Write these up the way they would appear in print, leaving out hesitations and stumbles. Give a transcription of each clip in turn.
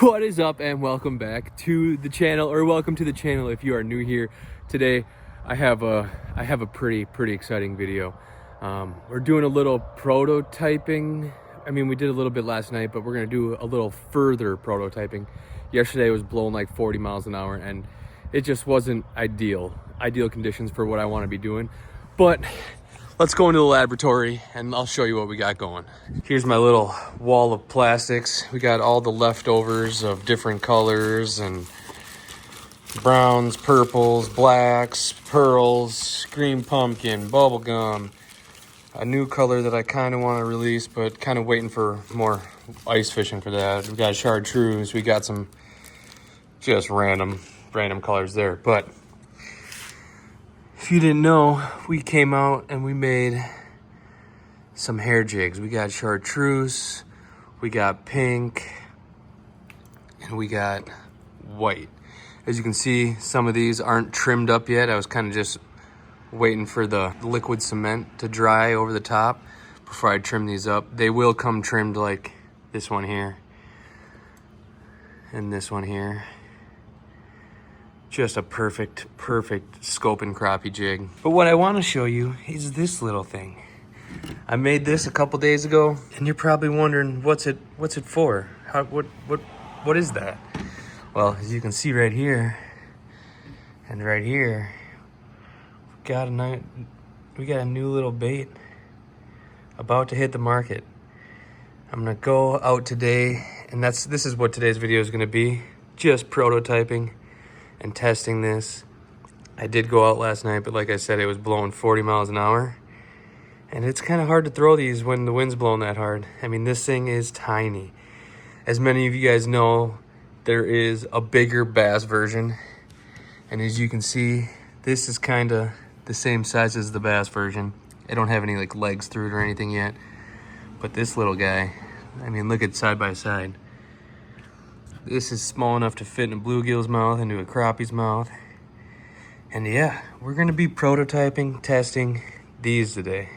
What is up, and welcome back to the channel, or welcome to the channel if you are new here. Today I have a pretty exciting video. We're doing a little prototyping. I mean, we did a little bit last night, but we're gonna do a little further prototyping. Yesterday it was blowing like 40 miles an hour and it just wasn't ideal conditions for what I want to be doing. But let's go into the laboratory and I'll show you what we got going. Here's my little wall of plastics. We got all the leftovers of different colors and browns, purples, blacks, pearls, green pumpkin, bubble gum, a new color that I kind of want to release, but kind of waiting for more ice fishing for that. We got chartreuse. We got some just random colors there. But if you didn't know, we came out and we made some hair jigs. We got chartreuse, we got pink, and we got white. As you can see, some of these aren't trimmed up yet. I was kind of just waiting for the liquid cement to dry over the top before I trim these up. They will come trimmed like this one here and this one here. Just a perfect scope and crappie jig. But what I want to show you is this little thing. I made this a couple days ago, and you're probably wondering what's it for? What is that? Well, as you can see right here and right here, we got a new little bait about to hit the market. I'm gonna go out today, and this is what today's video is gonna be, just prototyping and testing this. I did go out last night, but like I said, it was blowing 40 miles an hour. And it's kind of hard to throw these when the wind's blowing that hard. I mean, this thing is tiny. As many of you guys know, there is a bigger bass version. And as you can see, this is kind of the same size as the bass version. I don't have any like legs through it or anything yet. But this little guy, I mean, look at side by side. This is small enough to fit in a bluegill's mouth, into a crappie's mouth. And yeah, we're gonna be prototyping, testing these today.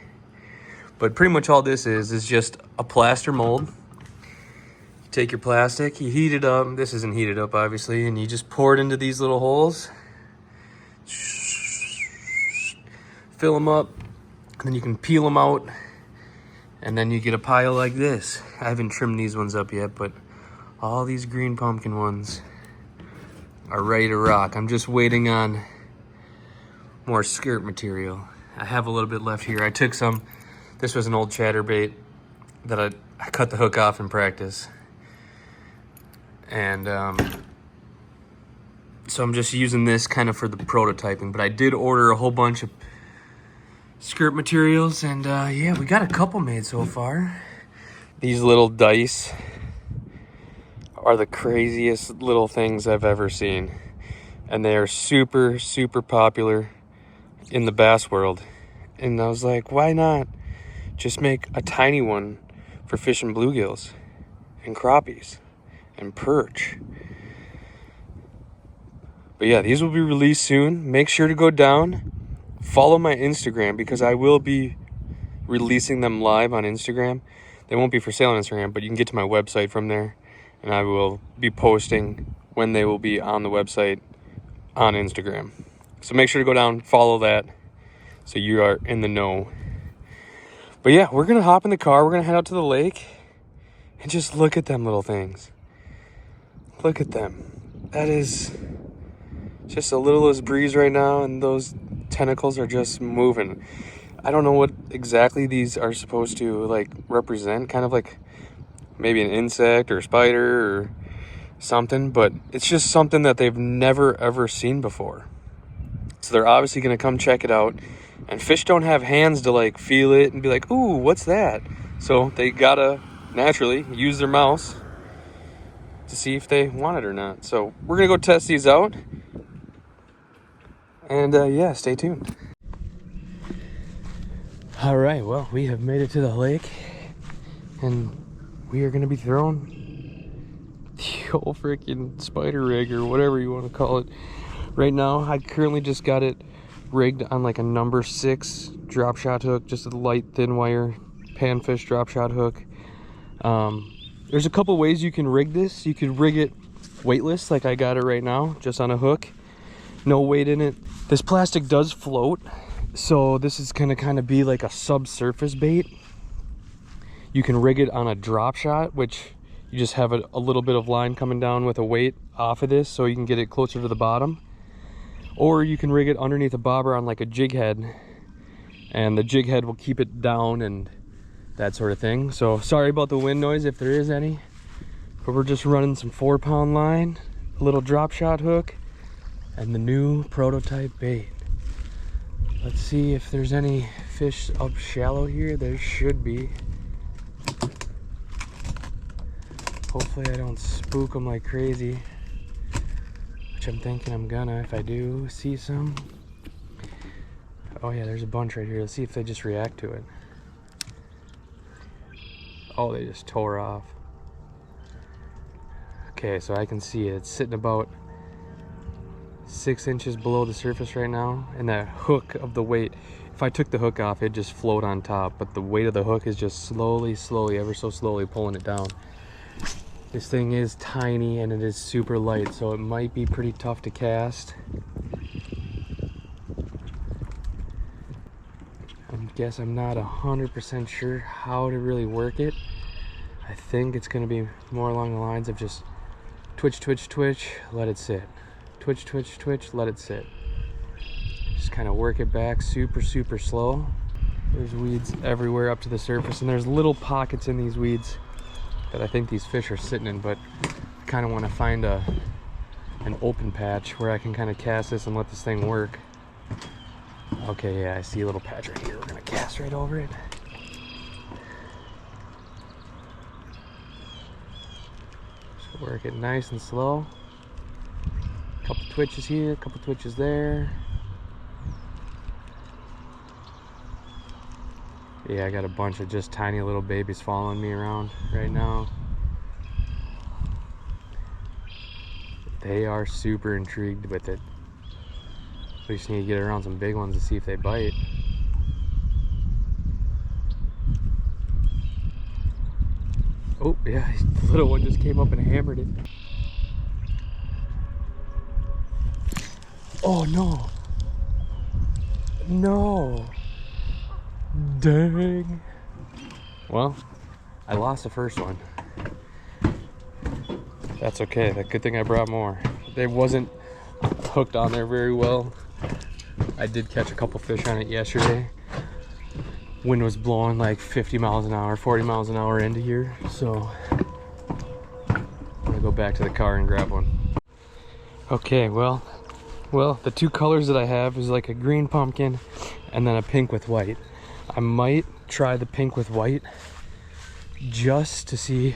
But pretty much all this is just a plaster mold. You take your plastic, you heat it up. This isn't heated up, obviously, and you just pour it into these little holes. Fill them up, and then you can peel them out, and then you get a pile like this. I haven't trimmed these ones up yet, but all these green pumpkin ones are ready to rock. I'm just waiting on more skirt material. I have a little bit left here. I took some, this was an old chatterbait that I cut the hook off in practice. And so I'm just using this kind of for the prototyping, but I did order a whole bunch of skirt materials, and yeah, we got a couple made so far. These little dice are the craziest little things I've ever seen. And they are super popular in the bass world. And I was like, why not just make a tiny one for fishing bluegills and crappies and perch? But yeah, these will be released soon. Make sure to go down, follow my Instagram, because I will be releasing them live on Instagram. They won't be for sale on Instagram, but you can get to my website from there. And I will be posting when they will be on the website on Instagram. So make sure to go down, follow that, so you are in the know. But yeah, we're gonna hop in the car, we're gonna head out to the lake, and just look at them little things. Look at them. That is just a littlest breeze right now, and those tentacles are just moving. I don't know what exactly these are supposed to like represent, kind of like maybe an insect or a spider or something, but it's just something that they've never ever seen before. So they're obviously gonna come check it out, and fish don't have hands to like feel it and be like, ooh, what's that? So they gotta naturally use their mouths to see if they want it or not. So we're gonna go test these out, and yeah, stay tuned. All right, well, we have made it to the lake, and we are gonna be throwing the old freaking spider rig, or whatever you want to call it. Right now, I currently just got it rigged on like a number 6 drop shot hook, just a light thin wire panfish drop shot hook. There's a couple ways you can rig this. You could rig it weightless, like I got it right now, just on a hook. No weight in it. This plastic does float, so this is gonna kind of be like a subsurface bait. You can rig it on a drop shot, which you just have a little bit of line coming down with a weight off of this so you can get it closer to the bottom. Or you can rig it underneath a bobber on like a jig head, and the jig head will keep it down and that sort of thing. So sorry about the wind noise if there is any, but we're just running some 4-pound line, a little drop shot hook, and the new prototype bait. Let's see if there's any fish up shallow here. There should be. Hopefully I don't spook them like crazy, which I'm thinking I'm gonna if I do see some. Oh yeah, there's a bunch right here. Let's see if they just react to it. Oh, they just tore off. Okay, so I can see it. It's sitting about 6 inches below the surface right now, and that hook of the weight, if I took the hook off, it'd just float on top, but the weight of the hook is just slowly, ever so slowly pulling it down. This thing is tiny and it is super light, so it might be pretty tough to cast. I guess I'm not 100% sure how to really work it. I think it's going to be more along the lines of just twitch, twitch, twitch, let it sit. Twitch, twitch, twitch, let it sit. Just kind of work it back super slow. There's weeds everywhere up to the surface, and there's little pockets in these weeds that I think these fish are sitting in, but I kind of want to find an open patch where I can kind of cast this and let this thing work. Okay, yeah, I see a little patch right here. We're gonna cast right over it. Just work it nice and slow. Couple twitches here, couple twitches there. Yeah, I got a bunch of just tiny little babies following me around right now. They are super intrigued with it. We just need to get around some big ones to see if they bite. Oh, yeah, the little one just came up and hammered it. Oh, no. No. Dang. Well, I lost the first one. That's okay. That good thing I brought more. It wasn't hooked on there very well. I did catch a couple fish on it yesterday. Wind was blowing like 50 miles an hour, 40 miles an hour into here. So I'm gonna go back to the car and grab one. Okay, well, the two colors that I have is like a green pumpkin and then a pink with white. I might try the pink with white just to see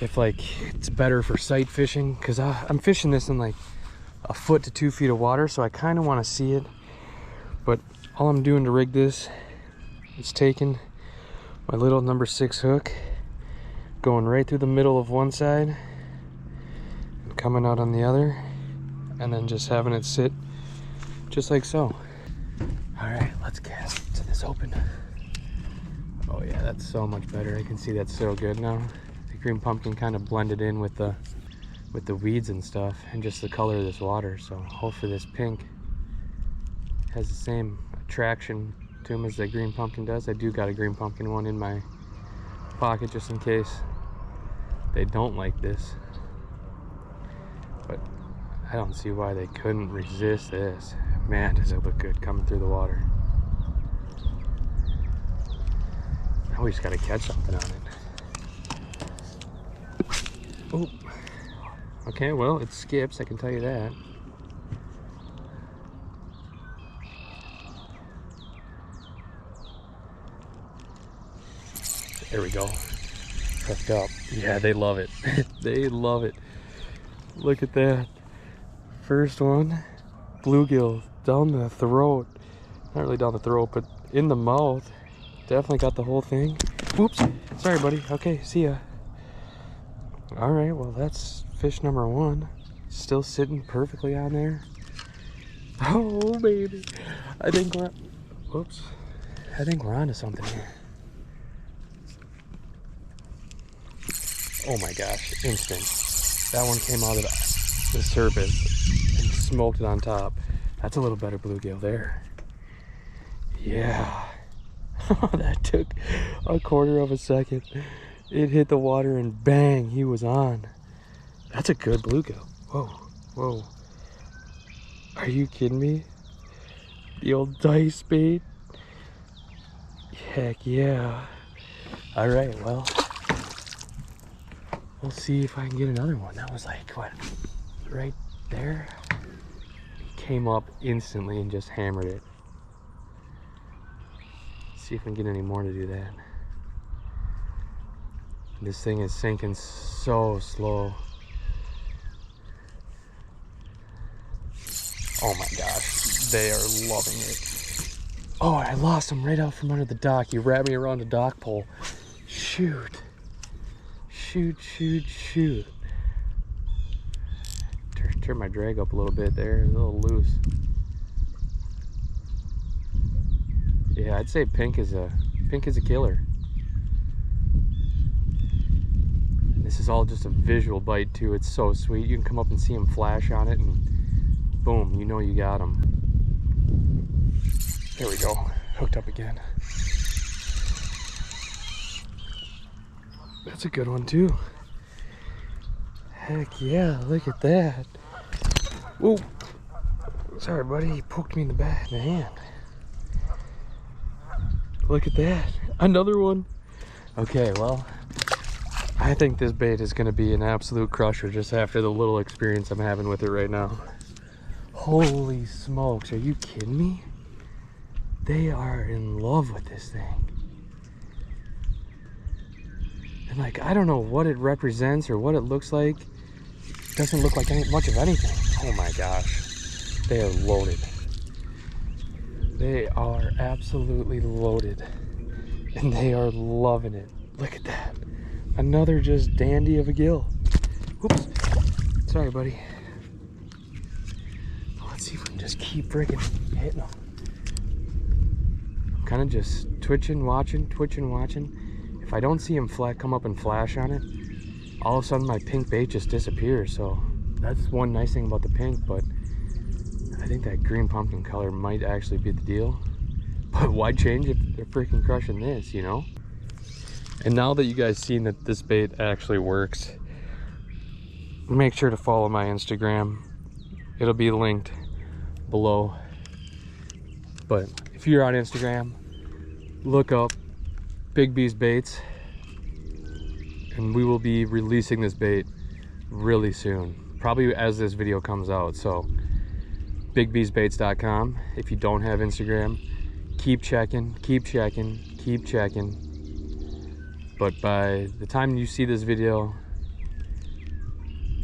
if like it's better for sight fishing, because I'm fishing this in like 1 foot to 2 feet of water, so I kind of want to see it. But all I'm doing to rig this is taking my little number 6 hook, going right through the middle of one side and coming out on the other, and then just having it sit just like so. All right, let's cast to this open. Oh yeah, that's so much better. I can see that's so good now. The green pumpkin kind of blended in with the weeds and stuff, and just the color of this water. So hopefully this pink has the same attraction to him as the green pumpkin does. I do got a green pumpkin one in my pocket just in case they don't like this. But I don't see why they couldn't resist this. Man, does it look good coming through the water. Now we just gotta catch something on it. Oh, okay, well, it skips, I can tell you that. There we go. Hooked up. Yeah, they love it. They love it. Look at that. First one, bluegill down the throat. Not really down the throat, but in the mouth. Definitely got the whole thing. Oops. Sorry, buddy. Okay, see ya. All right, well, that's fish number 1. Still sitting perfectly on there. Oh, baby. I think we're... Whoops. I think we're onto something here. Oh my gosh, instant. That one came out of the surface and smoked it on top. That's a little better bluegill there. Yeah. That took a quarter of a second. It hit the water and bang, he was on. That's a good bluegill. Whoa, whoa. Are you kidding me? The old dice bait? Heck yeah. All right, well, we'll see if I can get another one. That was like, what, right there? He came up instantly and just hammered it. See if I can get any more to do that. This thing is sinking so slow. Oh my gosh, they are loving it. Oh, I lost him right out from under the dock. He wrapped me around the dock pole. Shoot. Shoot, shoot, shoot. Turn my drag up a little bit there, a little loose. Yeah, I'd say pink is a killer. This is all just a visual bite too. It's so sweet. You can come up and see him flash on it and boom, you know you got him. There we go, hooked up again. That's a good one too. Heck yeah, look at that. Whoa, sorry buddy, he poked me in the hand. Look at that, another one. Okay, well, I think this bait is gonna be an absolute crusher just after the little experience I'm having with it right now. Holy smokes, are you kidding me? They are in love with this thing. And like, I don't know what it represents or what it looks like. It doesn't look like much of anything. Oh my gosh, they are loaded. They are absolutely loaded. And they are loving it. Look at that. Another just dandy of a gill. Oops, sorry buddy. Let's see if we can just keep freaking hitting them. I'm kind of just twitching, watching. If I don't see him come up and flash on it, all of a sudden my pink bait just disappears. So that's one nice thing about the pink, but I think that green pumpkin color might actually be the deal. But why change if they're freaking crushing this, you know? And now that you guys seen that this bait actually works, make sure to follow my Instagram. It'll be linked below. But if you're on Instagram, look up Big B's Baits, and we will be releasing this bait really soon, probably as this video comes out. So bigbsbaits.com. If you don't have Instagram, keep checking. But by the time you see this video,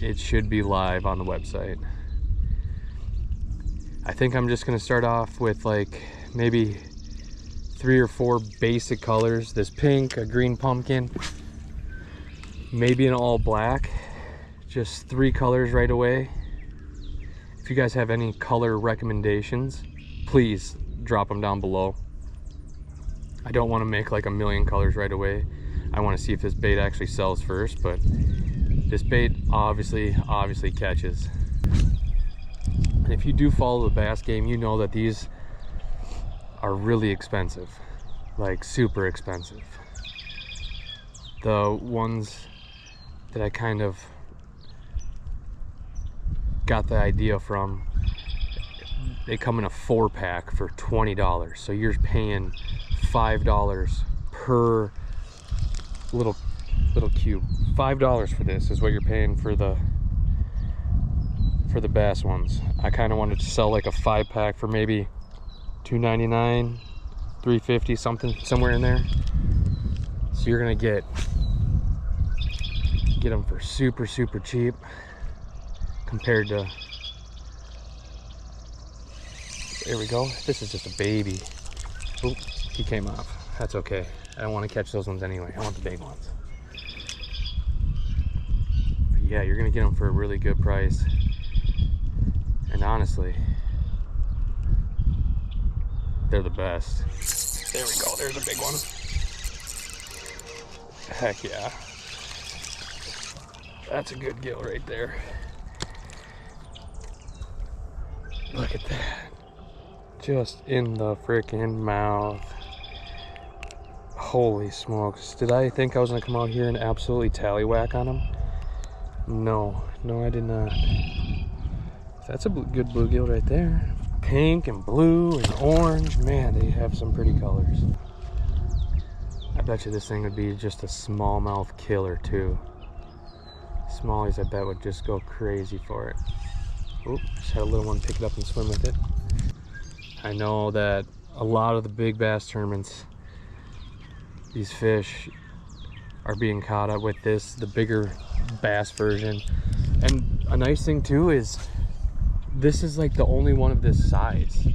it should be live on the website. I think I'm just gonna start off with like maybe 3 or 4 basic colors. This pink, a green pumpkin, maybe an all black. Just 3 colors right away. If you guys have any color recommendations, please drop them down below. I don't want to make like a million colors right away. I want to see if this bait actually sells first, but this bait obviously catches. And if you do follow the bass game, you know that these are really expensive, like super expensive. The ones that I kind of got the idea from, they come in a 4-pack for $20. So you're paying $5 per little cube. $5 for this is what you're paying for the bass ones. I kind of wanted to sell like a 5-pack for maybe $2.99, $3.50, somewhere in there. So you're gonna get them for super cheap compared to, there we go. This is just a baby. Oop, he came off. That's okay. I don't want to catch those ones anyway. I want the big ones. But yeah, you're gonna get them for a really good price. And honestly, they're the best. There we go. There's a big one. Heck yeah. That's a good gill right there. Look at that. Just in the freaking mouth. Holy smokes. Did I think I was gonna come out here and absolutely tallywhack on him? No, I did not. That's a good bluegill right there. Pink and blue and orange. Man, they have some pretty colors. I bet you this thing would be just a smallmouth killer too. Smallies, I bet, would just go crazy for it. Oop, just had a little one pick it up and swim with it. I know that a lot of the big bass tournaments, these fish are being caught up with this, the bigger bass version. And a nice thing too is this is like the only one of this size.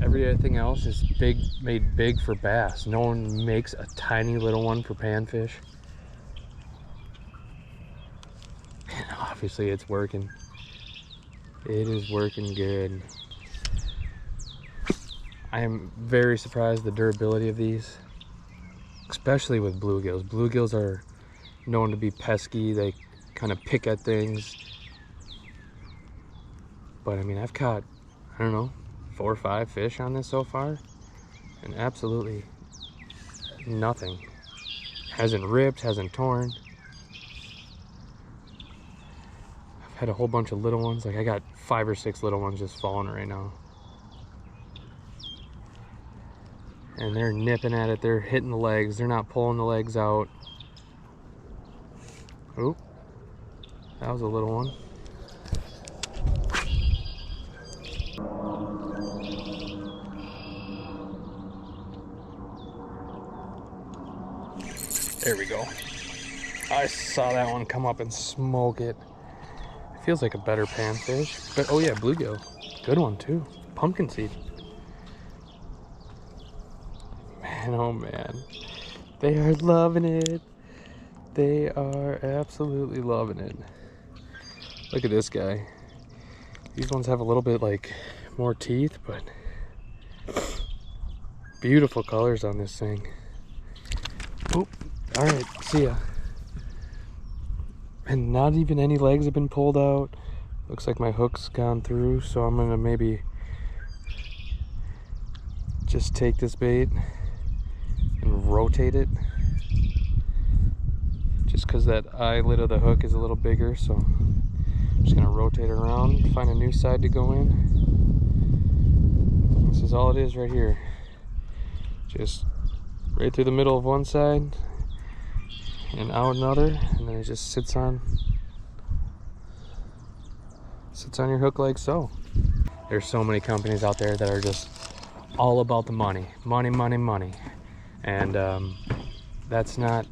Everything else is big, made big for bass. No one makes a tiny little one for panfish. And obviously it's working. It is working good. I am very surprised the durability of these, especially with bluegills. Bluegills are known to be pesky. They kind of pick at things. But I mean, I've caught, I don't know, 4 or 5 fish on this so far, and absolutely nothing. Hasn't ripped, hasn't torn. I've had a whole bunch of little ones. Like I got 5 or 6 little ones just falling right now. And they're nipping at it, they're hitting the legs, they're not pulling the legs out. Oop, that was a little one. There we go. I saw that one come up and smoke it. It feels like a better panfish, but oh yeah, bluegill. Good one too. Pumpkin seed. Man, oh man. They are loving it. They are absolutely loving it. Look at this guy. These ones have a little bit like more teeth, but beautiful colors on this thing. Oop. All right, see ya. And not even any legs have been pulled out. Looks like my hook's gone through, so I'm gonna maybe just take this bait and rotate it. Just because that eyelid of the hook is a little bigger, so I'm just gonna rotate it around, find a new side to go in. This is all it is right here. Just right through the middle of one side and out another, and then it just sits on your hook like so. There's so many companies out there that are just all about the money, and that's not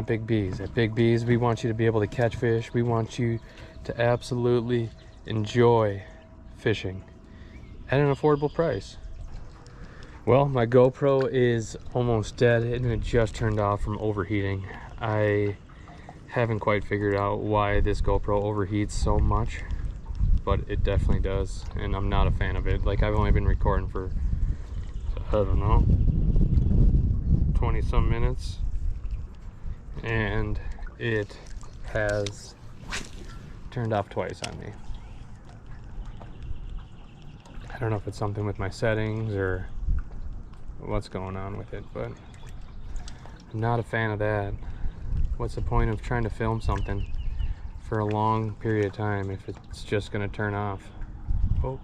Big B's. At Big B's, we want you to be able to catch fish. We want you to absolutely enjoy fishing at an affordable price. Well, my GoPro is almost dead and it just turned off from overheating. I haven't quite figured out why this GoPro overheats so much, but it definitely does, and I'm not a fan of it. Like, I've only been recording for, I don't know, 20 some minutes, and it has turned off twice on me. I don't know if it's something with my settings or what's going on with it, but I'm not a fan of that. What's the point of trying to film something for a long period of time if it's just going to turn off? Oh.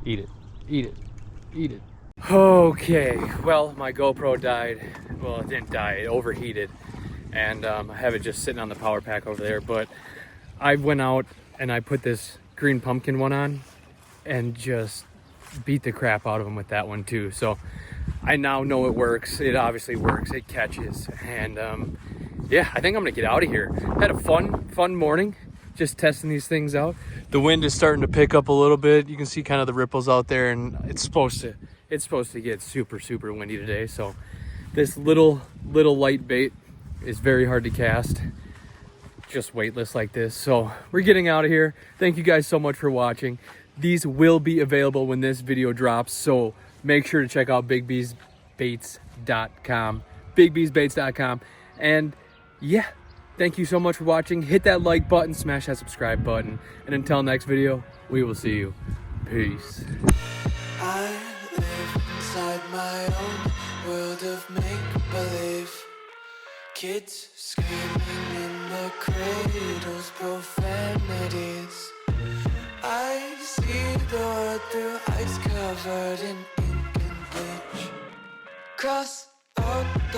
Eat it, eat it, eat it. Okay, well, my GoPro died. Well, it didn't die, it overheated. And I have it just sitting on the power pack over there. But I went out and I put this green pumpkin one on and just beat the crap out of them with that one too. So I now know it works. It obviously works, it catches. And yeah, I think I'm gonna get out of here. Had a fun morning just testing these things out. The wind is starting to pick up a little bit. You can see kind of the ripples out there, and it's supposed to get super windy today. So this little light bait is very hard to cast just weightless like this. So we're getting out of here. Thank you guys so much for watching. These will be available when this video drops, so make sure to check out bigbsbaits.com bigbeesbaits.com. And yeah, thank you so much for watching. Hit that like button, smash that subscribe button. And until next video, we will see you. Peace. I live inside my own world of make-believe. Kids screaming in the cradles, profanities. I see the world through ice covered in ink and bleach. Cross